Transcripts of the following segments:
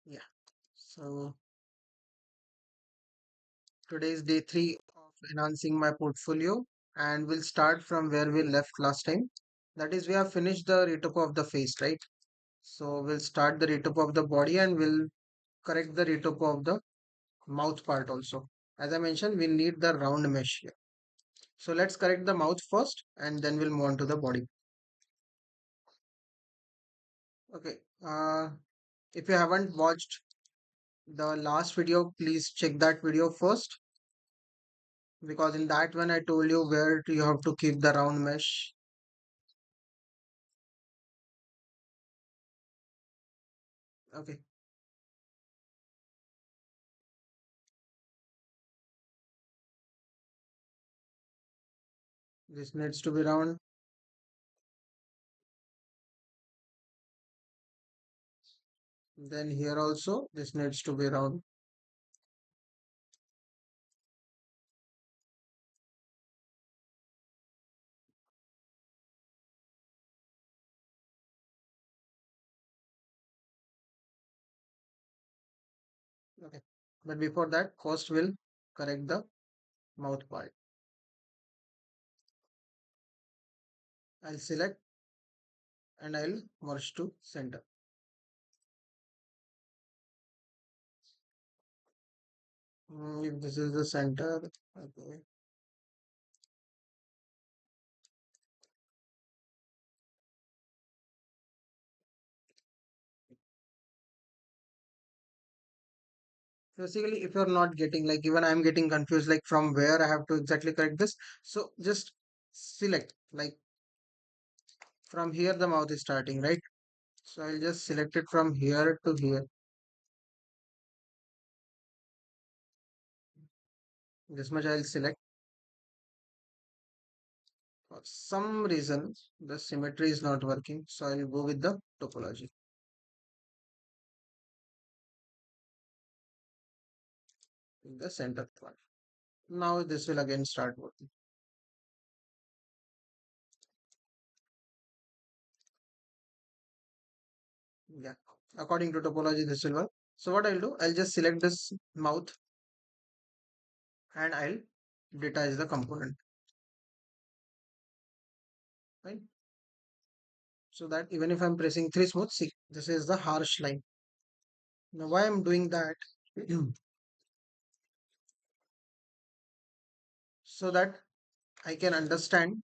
Yeah. So today is day three of enhancing my portfolio, and we'll start from where we left last time. That is, we have finished the retopo of the face, right? So we'll start the retopo of the body and we'll correct the retopo of the mouth part also. As I mentioned, we need the round mesh here. So let's correct the mouth first and then we'll move on to the body. Okay. If you haven't watched the last video, please check that video first, because in that one I told you where you have to keep the round mesh. Okay, this needs to be round. Then here also this needs to be round. Okay, but before that, first we'll correct the mouth part. I'll select and I'll merge to center. If this is the center, okay. Basically, if you're not getting, like, even I'm getting confused, like from where I have to exactly correct this. So just select, like, from here the mouth is starting, right? So I'll just select it from here to here. This much I'll select. For some reason, the symmetry is not working. So I'll go with the topology in the center part. Now this will again start working. Yeah. According to topology, this will work. So what I'll do, I'll just select this mouth and I'll detach the component, right? So that even if I'm pressing 3 smooth, see, this is the harsh line. Now why I'm doing that? So that I can understand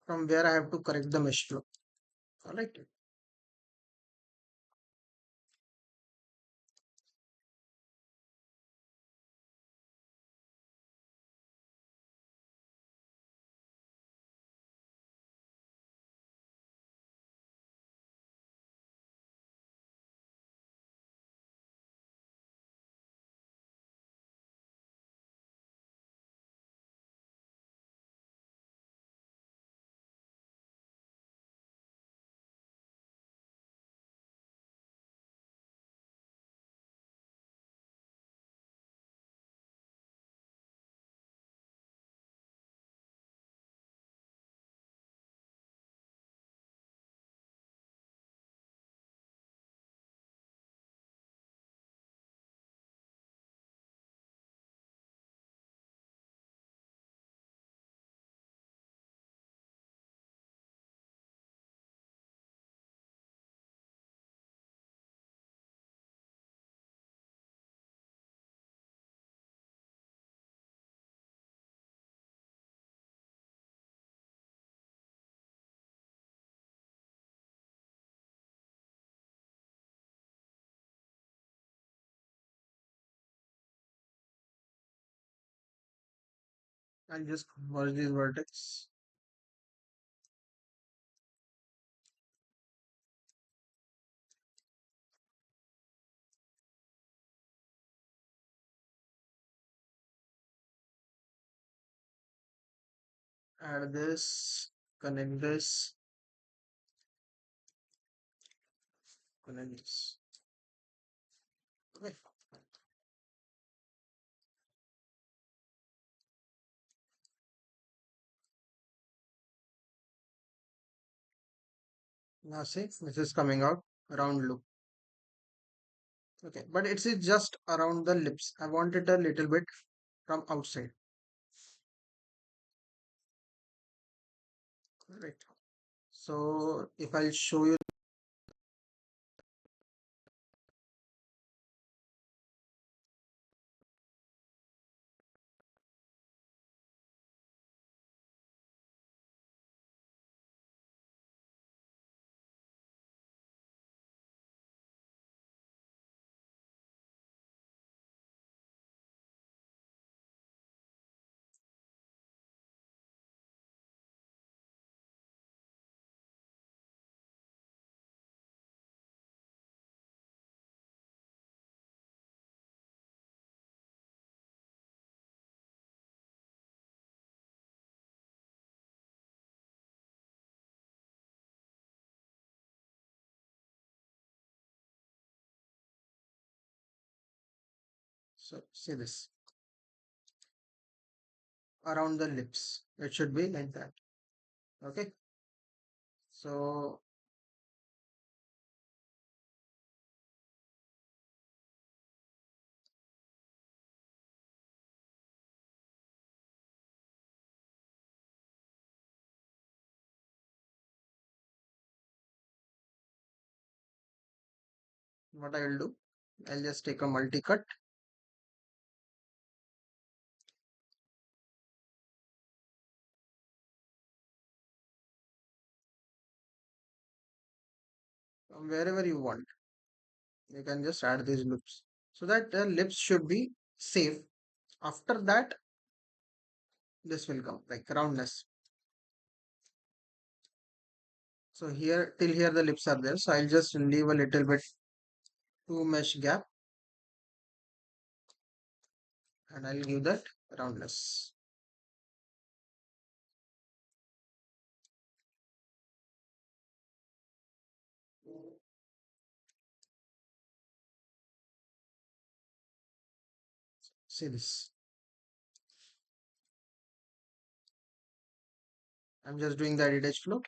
from where I have to correct the mesh flow. All right. I'll just merge these vertex. Add this, connect this, connect this. Okay. Now see, this is coming out round loop. Okay, but it's just around the lips. I want it a little bit from outside. Right. So if I'll show you so see this around the lips. It should be like that. Okay. So what I will do, I'll just take a multi-cut. From wherever you want. You can just add these loops so that the lips should be safe. After that, this will come like roundness. So here till here the lips are there. So I'll just leave a little bit two mesh gap and I'll give that roundness. See this. I'm just doing the edit edge flow.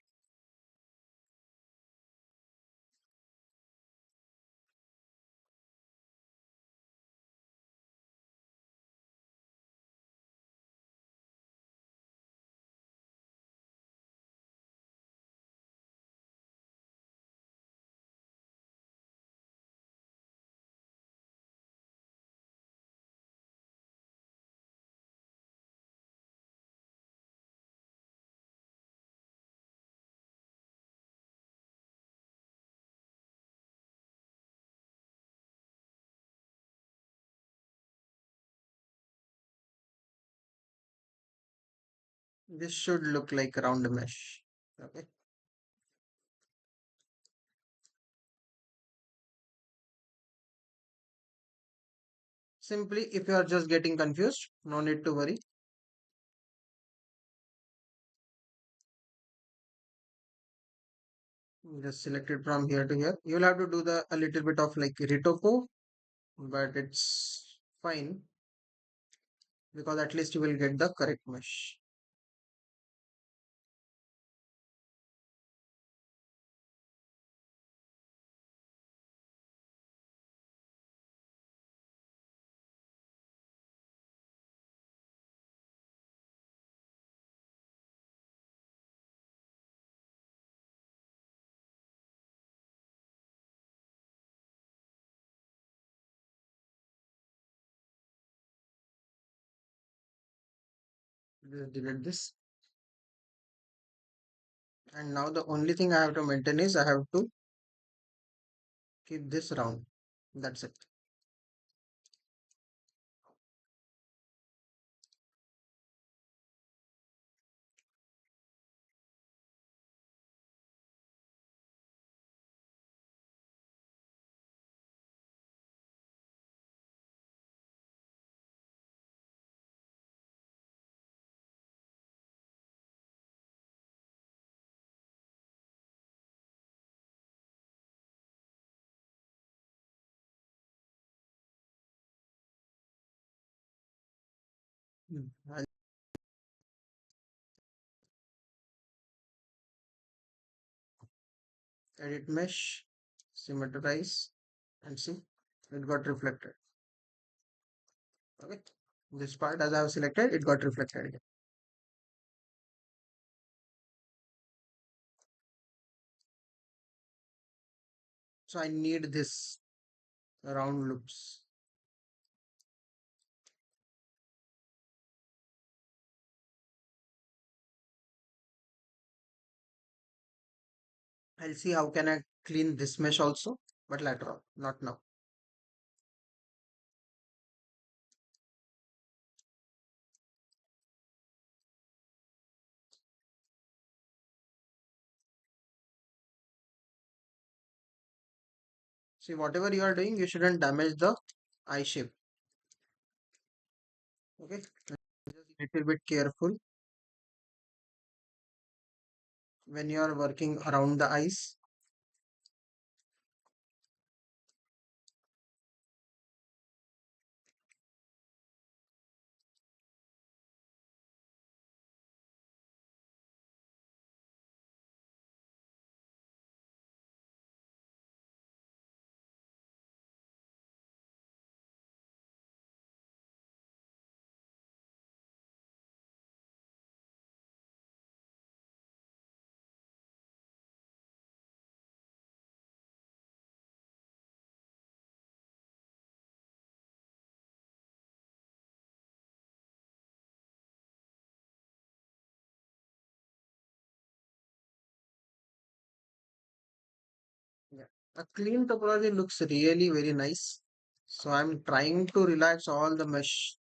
This should look like round mesh. Okay. Simply, if you are just getting confused, no need to worry. Just select it from here to here. You will have to do the a little bit of like retopo, but it's fine because at least you will get the correct mesh. Just delete this. And now the only thing I have to maintain is I have to keep this round. That's it. I'll edit mesh, symmetrize, and see it got reflected. Okay, this part as I have selected, it got reflected again. So I need this round loops. I'll see how can I clean this mesh also, but later on, not now. See, whatever you are doing, you shouldn't damage the eye shape. Okay, just a little bit careful when you are working around the eyes. Yeah. A clean topology looks really very nice. So I'm trying to relax all the mesh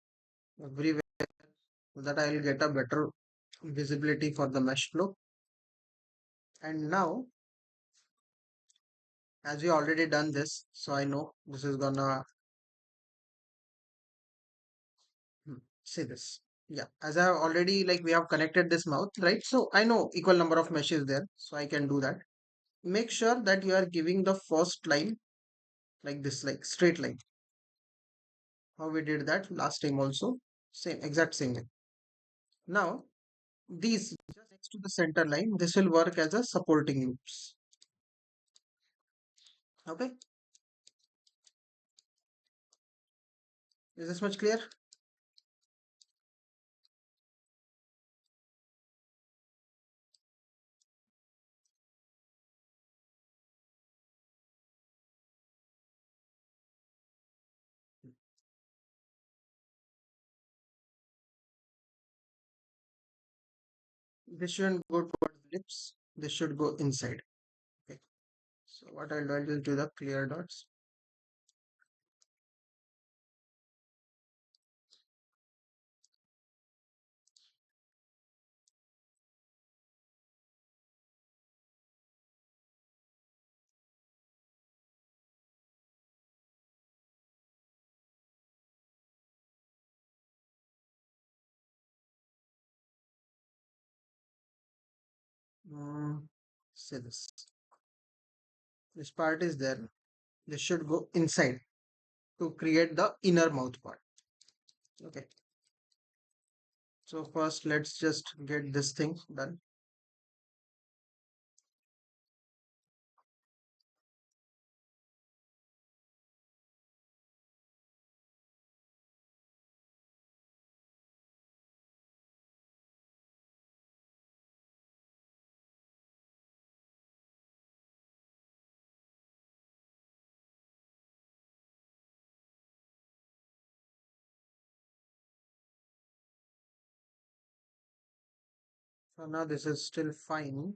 everywhere so that I'll get a better visibility for the mesh flow. And now, as we already done this, so I know this is gonna say this. Yeah, as I have already like we have connected this mouth, right? So I know equal number of meshes there, so I can do that. Make sure that you are giving the first line like this, like straight line. How we did that last time also, same exact same way. Now these just next to the center line, this will work as a supporting loops. Okay, is this much clear? This shouldn't go towards the lips. This should go inside. Okay. So what I'll just do the clear dots. Mm, say this. This part is there. This should go inside to create the inner mouth part. Okay. So first let's just get this thing done. So now this is still fine.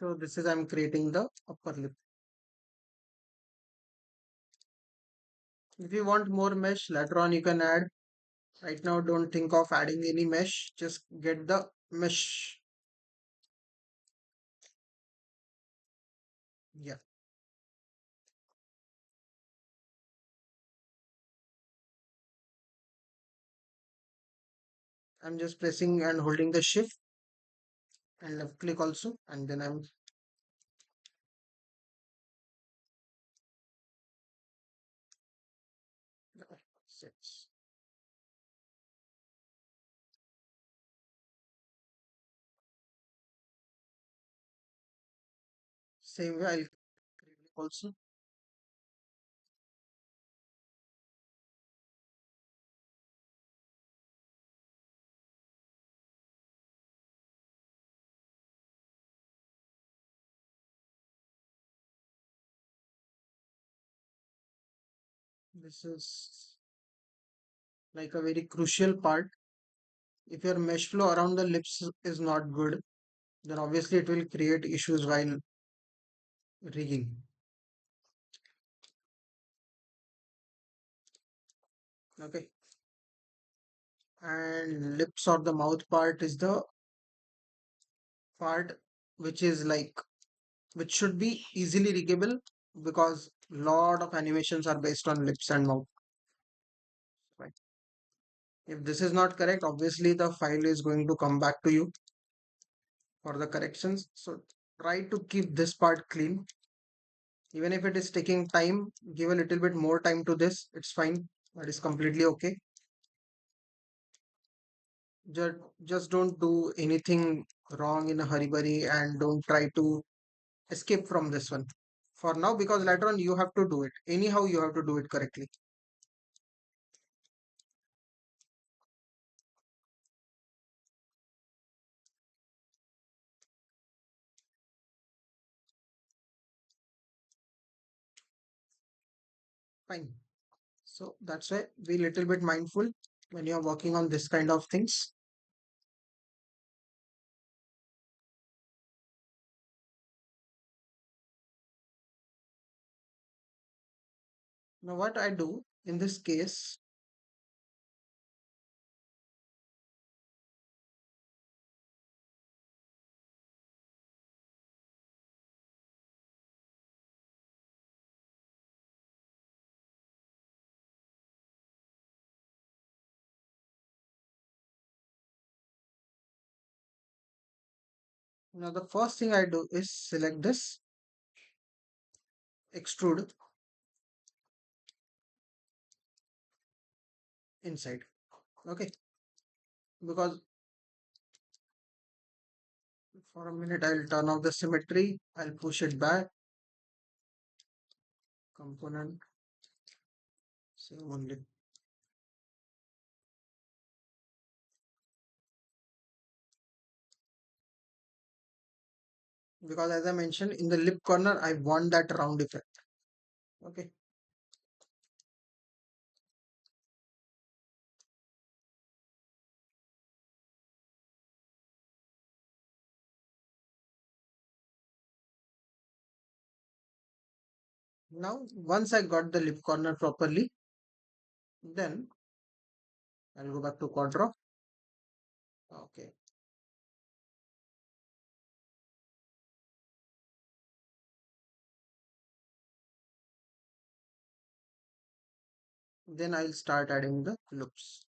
So this is I'm creating the upper lip. If you want more mesh later on, you can add. Right now, don't think of adding any mesh, just get the mesh. Yeah, I'm just pressing and holding the shift and left click also, and then I'm six. Same way, I'll click also. This is like a very crucial part. If your mesh flow around the lips is not good, then obviously it will create issues while rigging. Okay, and lips or the mouth part is the part which is like which should be easily riggable because lot of animations are based on lips and mouth. Right? If this is not correct, obviously the file is going to come back to you for the corrections. So try to keep this part clean. Even if it is taking time, give a little bit more time to this. It's fine. That is completely okay. Just, just don't do anything wrong in a hurry and don't try to escape from this one for now because later on you have to do it. Anyhow, you have to do it correctly. Fine. So that's why be little bit mindful when you're working on this kind of things. Now what I do in this case, now the first thing I do is select this extrude inside. Okay, because for a minute I'll turn off the symmetry. I'll push it back. Component save only because as I mentioned in the lip corner, I want that round effect. Okay, now once I got the lip corner properly, then I'll go back to quad draw. Okay, then I'll start adding the loops.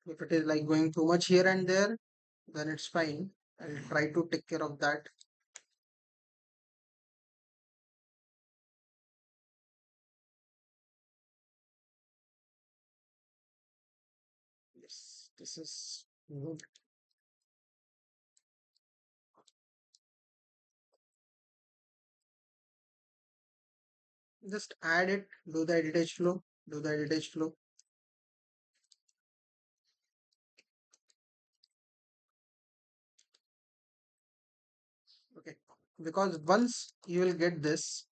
If it is like going too much here and there, then it's fine. I'll try to take care of that. Yes, this is good. Just add it, do the edit edge flow, do the edit edge flow. Okay, because once you will get this,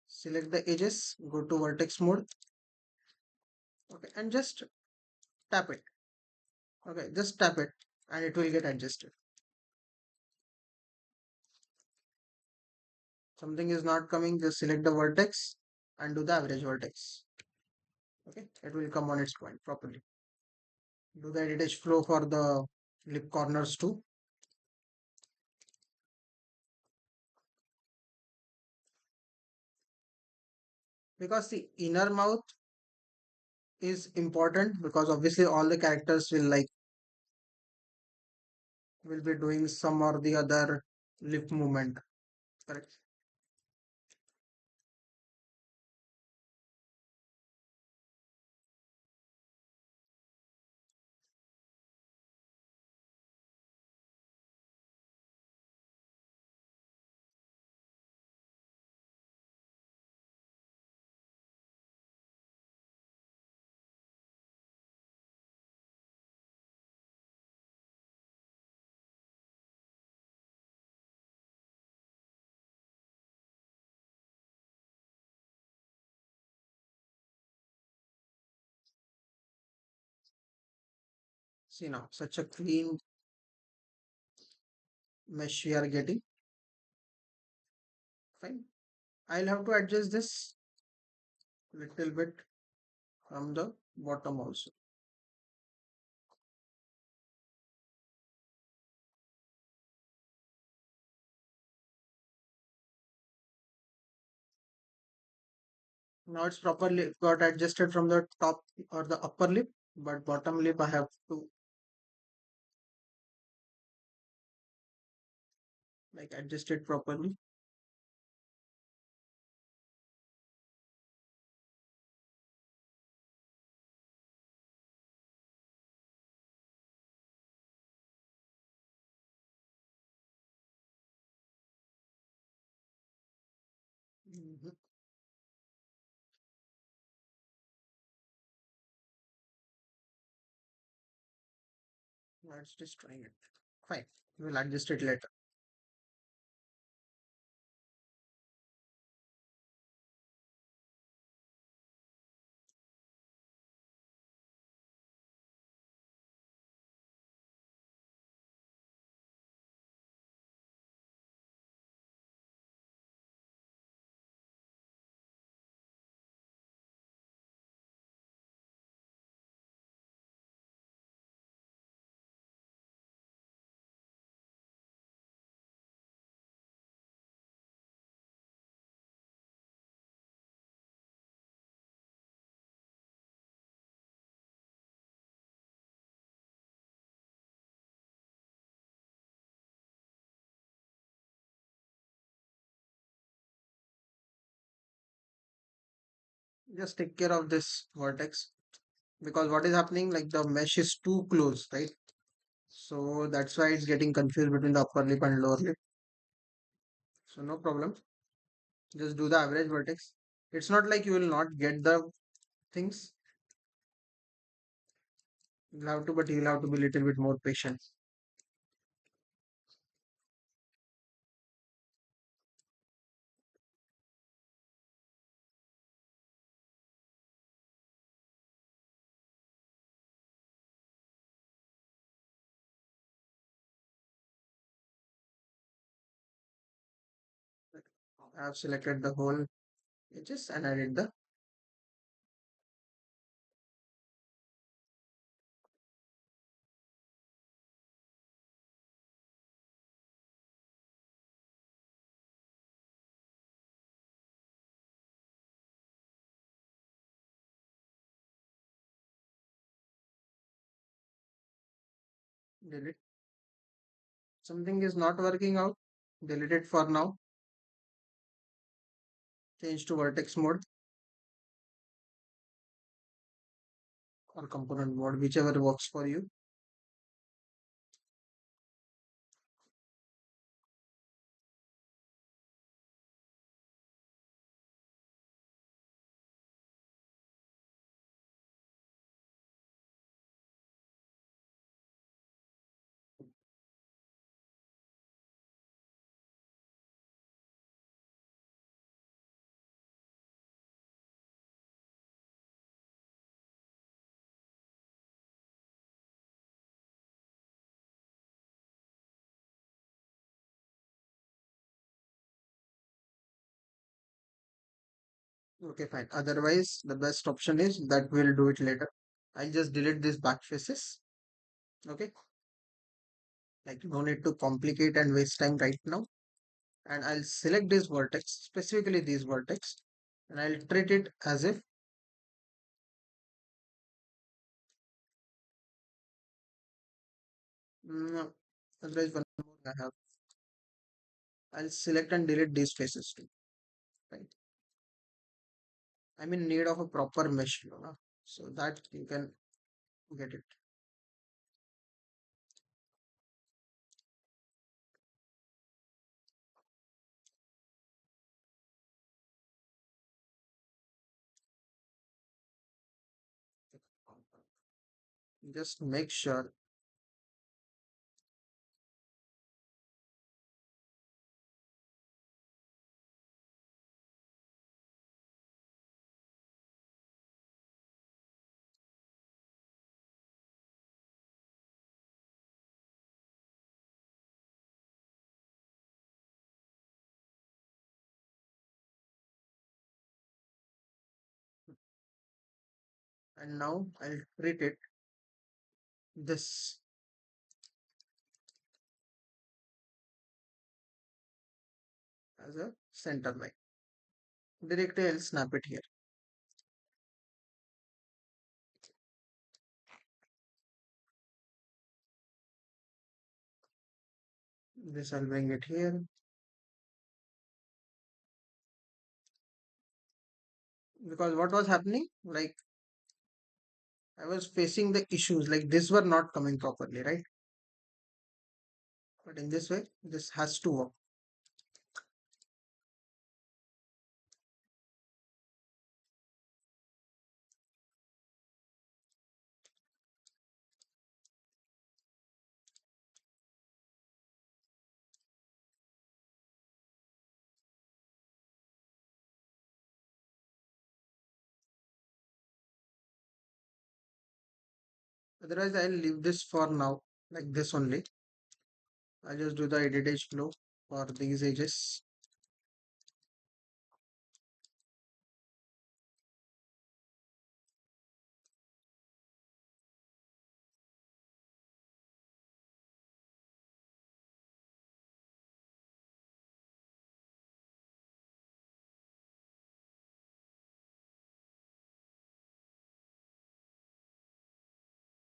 select the edges, go to vertex mode. Okay, and just tap it. Okay, just tap it and it will get adjusted. Something is not coming, just select the vertex and do the average vertex. Okay, it will come on its point properly. Do the edit edge flow for the lip corners too. Because the inner mouth is important, because obviously all the characters will be doing some or the other lip movement. Correct. See now, such a clean mesh we are getting. Fine. I'll have to adjust this little bit from the bottom also. Now it's properly got adjusted from the top or the upper lip, but bottom lip I have to adjust it properly. Mhm. Now it's destroying it. Fine. We'll adjust it later. Just take care of this vertex, because what is happening, like the mesh is too close, right? So that's why it's getting confused between the upper lip and lower lip. So no problem. Just do the average vertex. It's not like you will not get the things. You'll have to, but you'll have to be a little bit more patient. I have selected the whole edges and added the delete. Something is not working out. Delete it for now. Change to vertex mode or component mode, whichever works for you. Okay, fine. Otherwise, the best option is that we'll do it later. I'll just delete these back faces. Okay, like no need to complicate and waste time right now. And I'll select this vertex, specifically this vertex, and I'll treat it as if no, otherwise one more I have. I'll select and delete these faces too. Right. I'm in need of a proper mesh, so that you can get it. Just make sure. And now I'll treat it this as a center line. Directly I'll snap it here. This I'll bring it here. Because what was happening, like I was facing the issues, like this were not coming properly, right? But in this way, this has to work. Otherwise, I'll leave this for now, like this only. I'll just do the edit edge flow for these edges.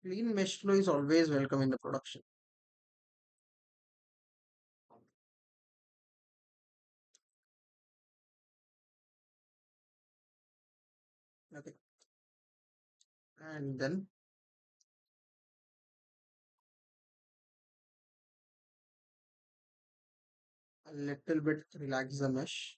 Clean mesh flow is always welcome in the production. Okay. And then a little bit relax the mesh.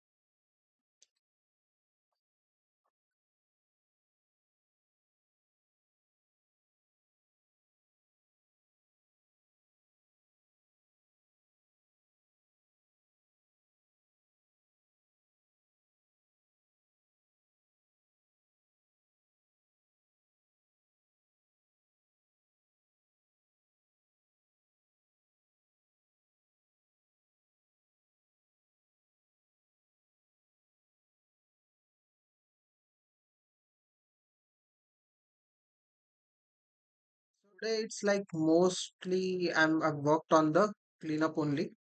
Today it's like mostly I've worked on the cleanup only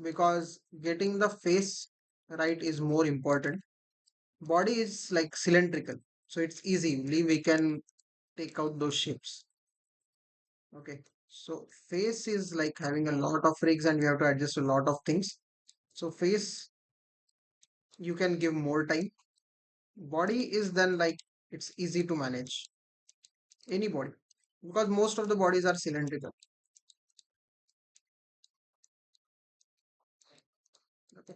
because getting the face right is more important. Body is like cylindrical, so it's easy. We can take out those shapes. Okay, so face is like having a lot of rigs and we have to adjust a lot of things. So face you can give more time. Body is then like it's easy to manage any body because most of the bodies are cylindrical. Okay,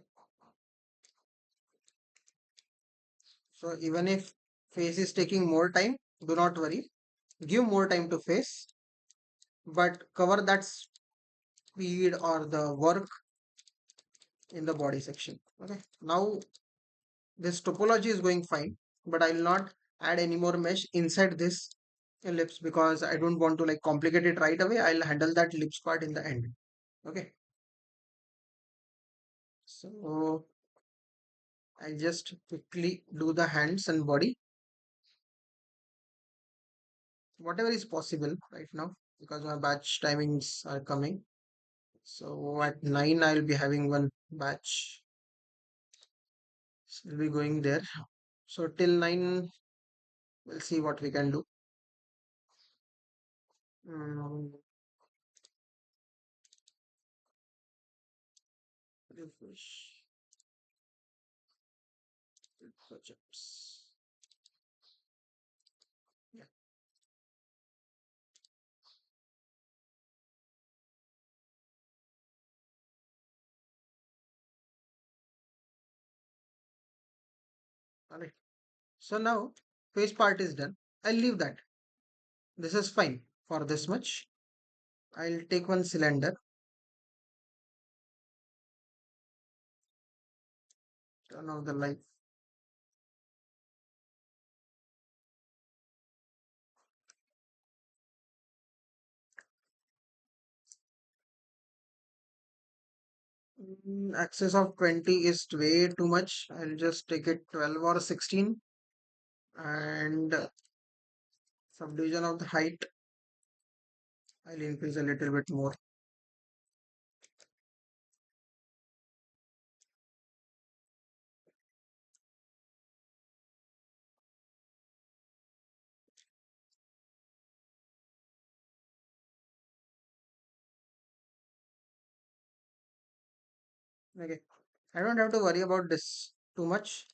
so even if face is taking more time, do not worry. Give more time to face, but cover that speed or the work in the body section. Okay, now this topology is going fine, but I'll not add any more mesh inside this ellipse because I don't want to like complicate it right away. I'll handle that ellipse part in the end. Okay, so I'll just quickly do the hands and body, whatever is possible right now, because my batch timings are coming. So at 9, I'll be having one batch. So we'll be going there. So till 9, we'll see what we can do. Mm, refresh projects. Yeah, alright. So now face part is done. I'll leave that. This is fine for this much. I'll take one cylinder, turn off the light. Axis of 20 is way too much. I'll just take it 12 or 16, and subdivision of the height, I'll increase a little bit more. Okay. I don't have to worry about this too much.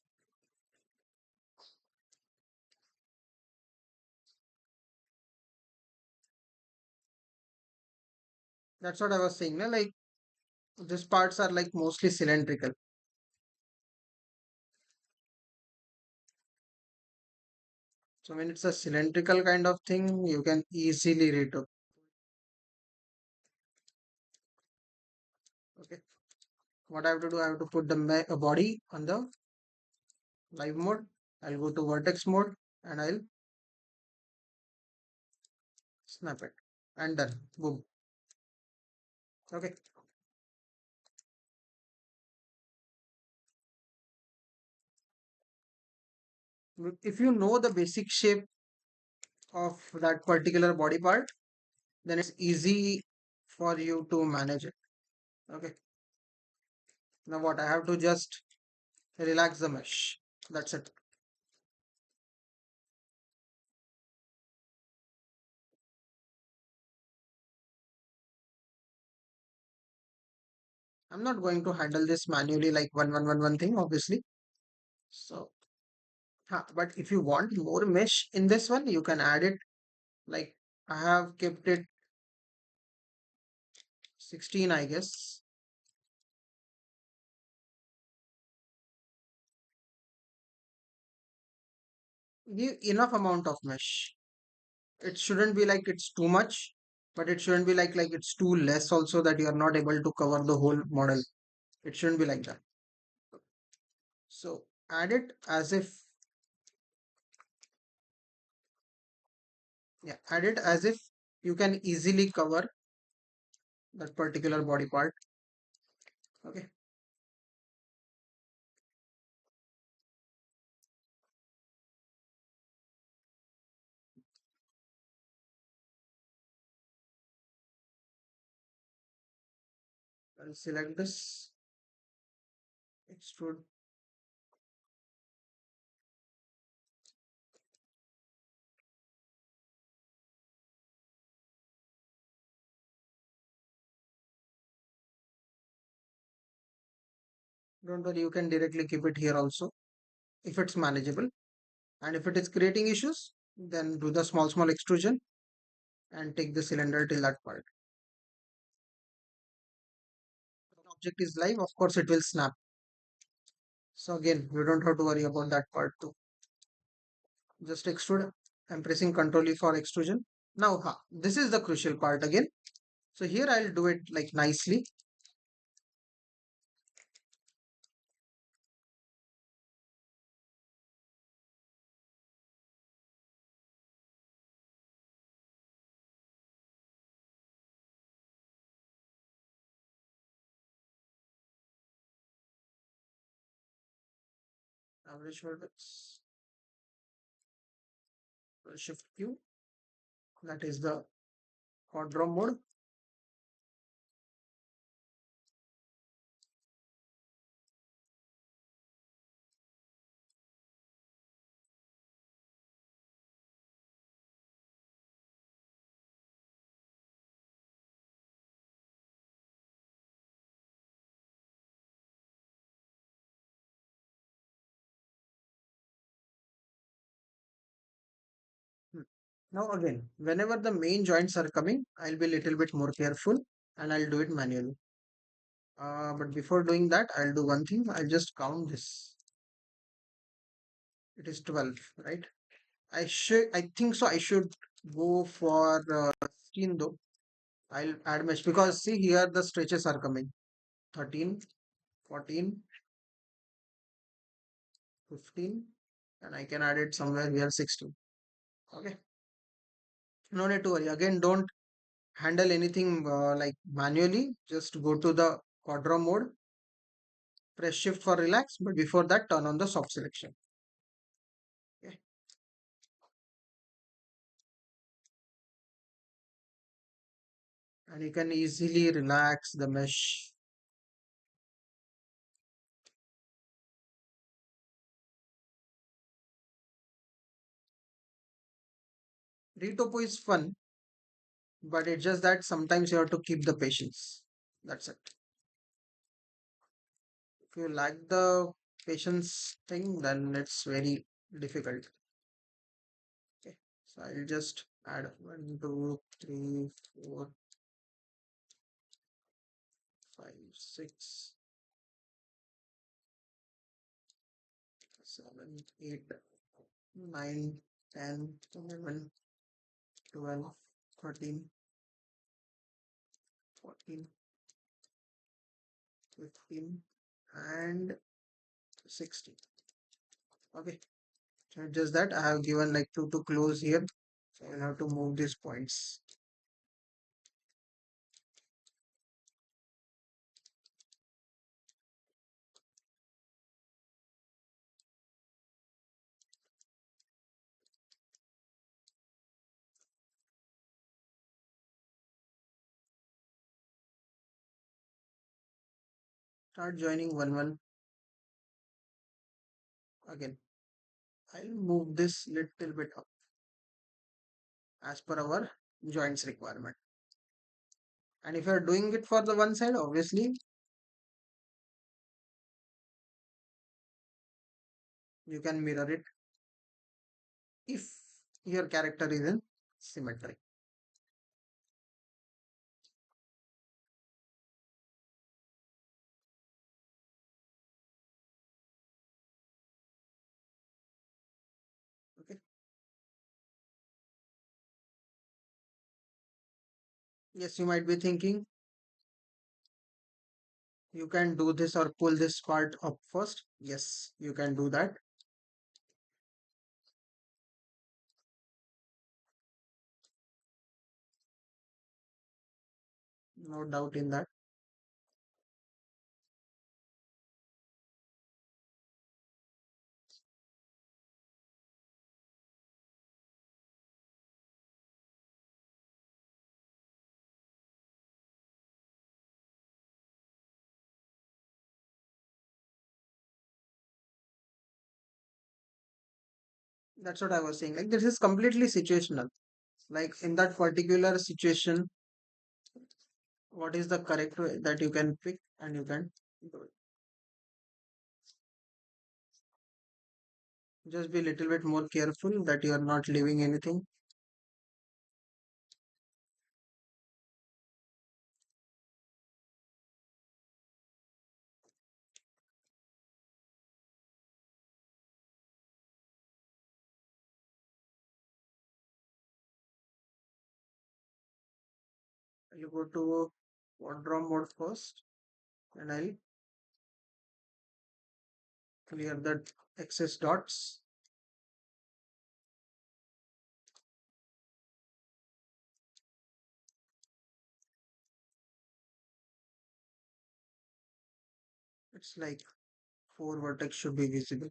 That's what I was saying. Like these parts are like mostly cylindrical. So when it's a cylindrical kind of thing, you can easily read it. Okay. What I have to do, I have to put the body on the live mode. I'll go to vertex mode and I'll snap it and done. Boom. Okay. If you know the basic shape of that particular body part, then it's easy for you to manage it. Okay. Now what I have to just relax the mesh. That's it. I'm not going to handle this manually like one thing, obviously. So, but if you want more mesh in this one, you can add it. Like I have kept it 16, I guess. Give enough amount of mesh. It shouldn't be like it's too much, but it shouldn't be like it's too less also that you are not able to cover the whole model. It shouldn't be like that. So add it as if, yeah, add it as if you can easily cover that particular body part. Okay. I'll select this, extrude. Don't worry, you can directly keep it here also if it's manageable. And if it is creating issues, then do the small extrusion and take the cylinder till that part. If the object is live, of course it will snap. So again, you don't have to worry about that part too. Just extrude. I'm pressing Ctrl E for extrusion. Now, this is the crucial part again. So here I'll do it like nicely. average vertex, shift Q, that is the quadrum mode. Hmm. Now again, whenever the main joints are coming, I'll be a little bit more careful and I'll do it manually. But before doing that, I'll do one thing. I'll just count this. It is 12, right? I think so. I should go for 16 though. I'll add mesh because see here the stretches are coming 13, 14, 15, and I can add it somewhere here 16. Okay. No need to worry. Again, don't handle anything like manually. Just go to the quadro mode, press shift for relax, but before that, turn on the soft selection. Okay. And you can easily relax the mesh. Retopo is fun, but it's just that sometimes you have to keep the patience. That's it. If you lack the patience thing, then it's very difficult. Okay, so I'll just add 1, 2, 3, 4, 5, 6, 7, 8, 9, 10, 11, 12, 13, 14, 15, and 16. Okay, so just that I have given like 2 to close here. So I'll have to move these points. Start joining 1, 1 again. I'll move this little bit up as per our joints requirement. And if you're doing it for the one side, obviously you can mirror it if your character is in symmetry. Okay. Yes, you might be thinking you can do this or pull this part up first. Yes, you can do that. No doubt in that. That's what I was saying. Like this is completely situational. Like in that particular situation, what is the correct way that you can pick and you can do it. Just be a little bit more careful that you are not leaving anything. You go to draw mode first and I'll clear that excess dots. It's like 4 vertex should be visible.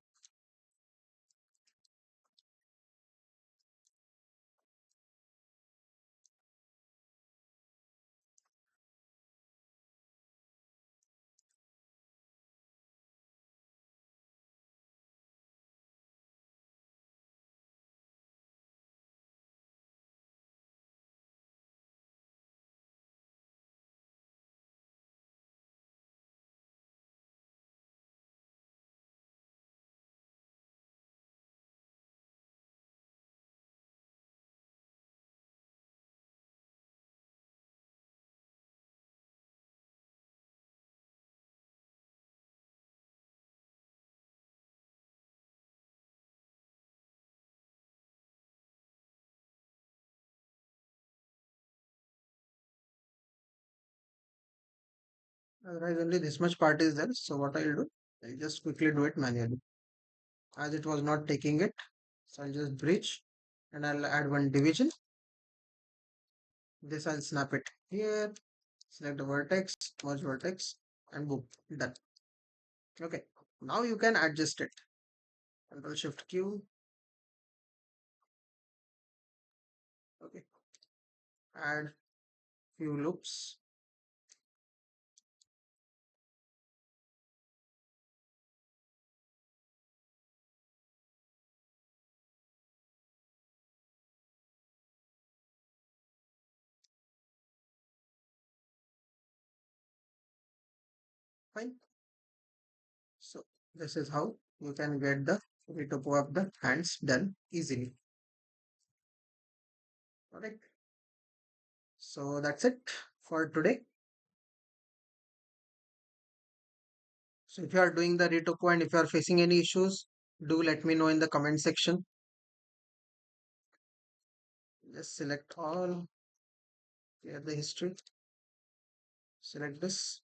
Otherwise, only this much part is there. So what I'll do, I'll just quickly do it manually. As it was not taking it, so I'll just bridge and I'll add one division. This I'll snap it here, select the vertex, merge vertex, and boom, done. Okay, now you can adjust it. Control Shift Q. Okay, add few loops. Fine. So this is how you can get the retopo of the hands done easily. Alright. So that's it for today. So if you are doing the retopo and if you are facing any issues, do let me know in the comment section. Just select all, clear the history, select this.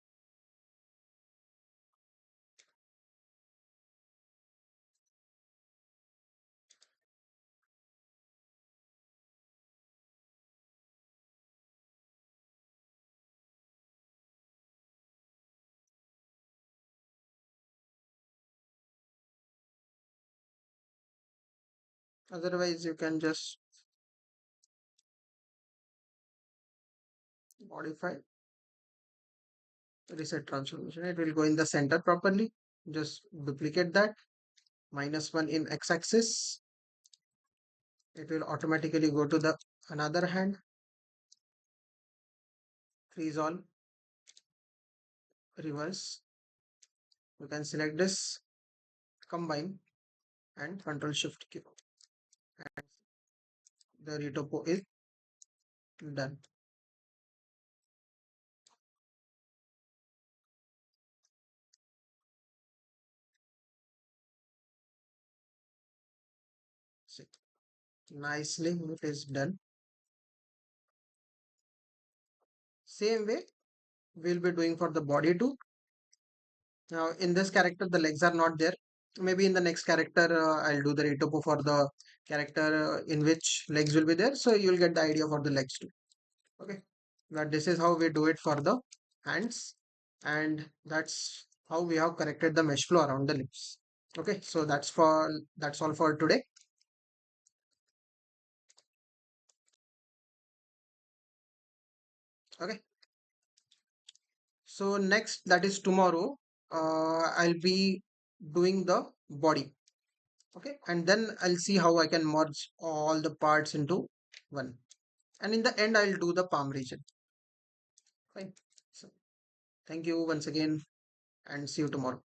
Otherwise, you can just modify, reset transformation. It will go in the center properly. Just duplicate that. -1 in x-axis. It will automatically go to the another hand. Freeze all. Reverse. You can select this, combine, and Control Shift Q. And the retopo is done. See, nicely it is done. Same way we'll be doing for the body too. Now in this character the legs are not there. Maybe in the next character I'll do the retopo for the character in which legs will be there. So you'll get the idea for the legs too. Okay. But this is how we do it for the hands, and that's how we have corrected the mesh flow around the lips. Okay, so that's all for today. Okay, so next, that is tomorrow, I'll be doing the body. Okay, and then I'll see how I can merge all the parts into one, and in the end I'll do the palm region. Fine. So thank you once again, and see you tomorrow.